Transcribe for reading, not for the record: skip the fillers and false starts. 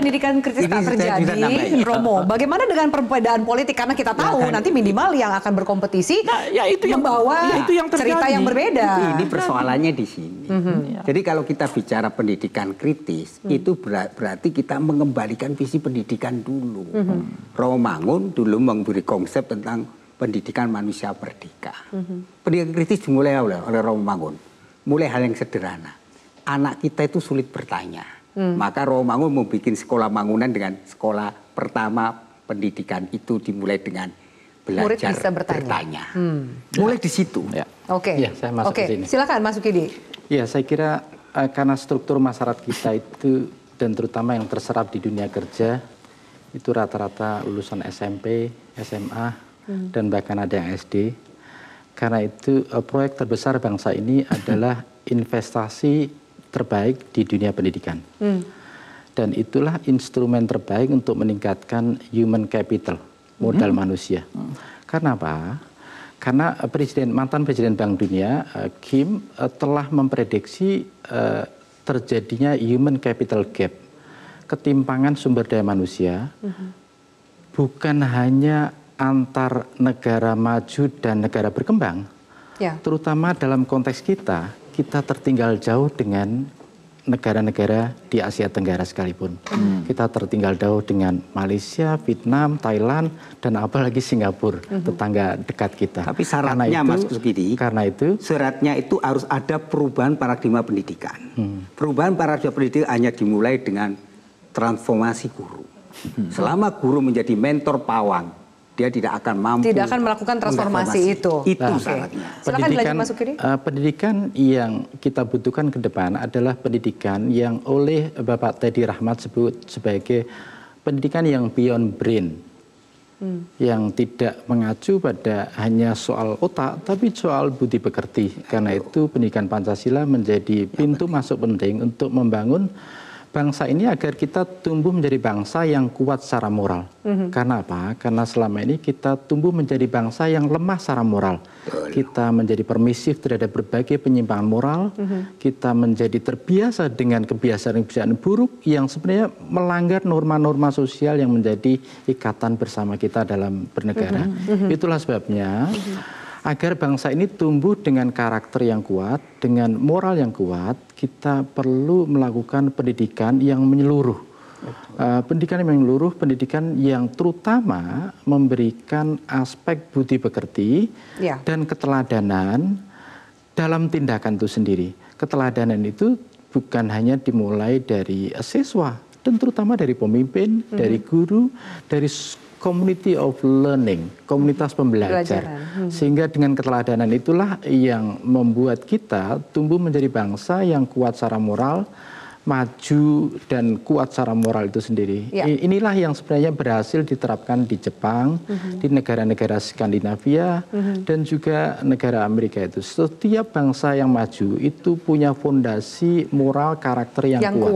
pendidikan kritis tak terjadi, Romo, bagaimana dengan perbedaan politik? Karena kita tahu nanti minimal yang akan berkompetisi membawa cerita yang berbeda. Ini persoalannya di sini. Jadi kalau kita bicara pendidikan kritis, itu berarti kita mengembalikan visi pendidikan dulu. Romangun dulu memberi konsep tentang pendidikan manusia merdeka. Pendidikan kritis dimulai oleh Romangun. Mulai hal yang sederhana. Anak kita itu sulit bertanya. Maka Romangun membuat sekolah bangunan dengan sekolah pertama pendidikan itu dimulai dengan belajar bertanya. Mulai di situ. Oke. Ya, saya masuk ke sini. Silakan masuk ini. Ya, saya kira karena struktur masyarakat kita itu dan terutama yang terserap di dunia kerja itu rata-rata lulusan SMP, SMA dan bahkan ada yang SD. Karena itu proyek terbesar bangsa ini adalah investasi terbaik di dunia pendidikan. Dan itulah instrumen terbaik untuk meningkatkan human capital, modal manusia. Karena apa? Karena mantan Presiden Bank Dunia, Kim, telah memprediksi terjadinya human capital gap, ketimpangan sumber daya manusia, bukan hanya antar negara maju dan negara berkembang, terutama dalam konteks kita tertinggal jauh dengan negara-negara di Asia Tenggara sekalipun. Kita tertinggal jauh dengan Malaysia, Vietnam, Thailand, dan apalagi Singapura, tetangga dekat kita. Tapi syaratnya, Mas Sukidi, karena itu syaratnya itu harus ada perubahan paradigma pendidikan. Perubahan paradigma pendidikan hanya dimulai dengan transformasi guru. Selama guru menjadi mentor pawang, dia tidak akan mampu. Tidak akan melakukan transformasi itu. Itu syaratnya. Silakan dilanjut Mas Sukidi. Pendidikan yang kita butuhkan ke depan adalah pendidikan yang oleh Bapak Teddy Rahmat sebut sebagai pendidikan yang beyond brain. Yang tidak mengacu pada hanya soal otak, tapi soal budi pekerti. Karena itu pendidikan Pancasila menjadi pintu masuk penting untuk membangun bangsa ini agar kita tumbuh menjadi bangsa yang kuat secara moral. Karena apa? Karena selama ini kita tumbuh menjadi bangsa yang lemah secara moral. Kita menjadi permisif terhadap berbagai penyimpangan moral. Kita menjadi terbiasa dengan kebiasaan-kebiasaan buruk yang sebenarnya melanggar norma-norma sosial yang menjadi ikatan bersama kita dalam bernegara. Itulah sebabnya agar bangsa ini tumbuh dengan karakter yang kuat, dengan moral yang kuat, kita perlu melakukan pendidikan yang menyeluruh. Pendidikan yang menyeluruh, pendidikan yang terutama memberikan aspek budi pekerti dan keteladanan dalam tindakan itu sendiri. Keteladanan itu bukan hanya dimulai dari siswa, dan terutama dari pemimpin, dari guru, dari community of learning, komunitas pembelajar. Sehingga dengan keteladanan itulah yang membuat kita tumbuh menjadi bangsa yang kuat secara moral, maju dan kuat secara moral itu sendiri. Inilah yang sebenarnya berhasil diterapkan di Jepang, di negara-negara Skandinavia, dan juga negara Amerika itu. Setiap bangsa yang maju itu punya fondasi moral karakter yang kuat.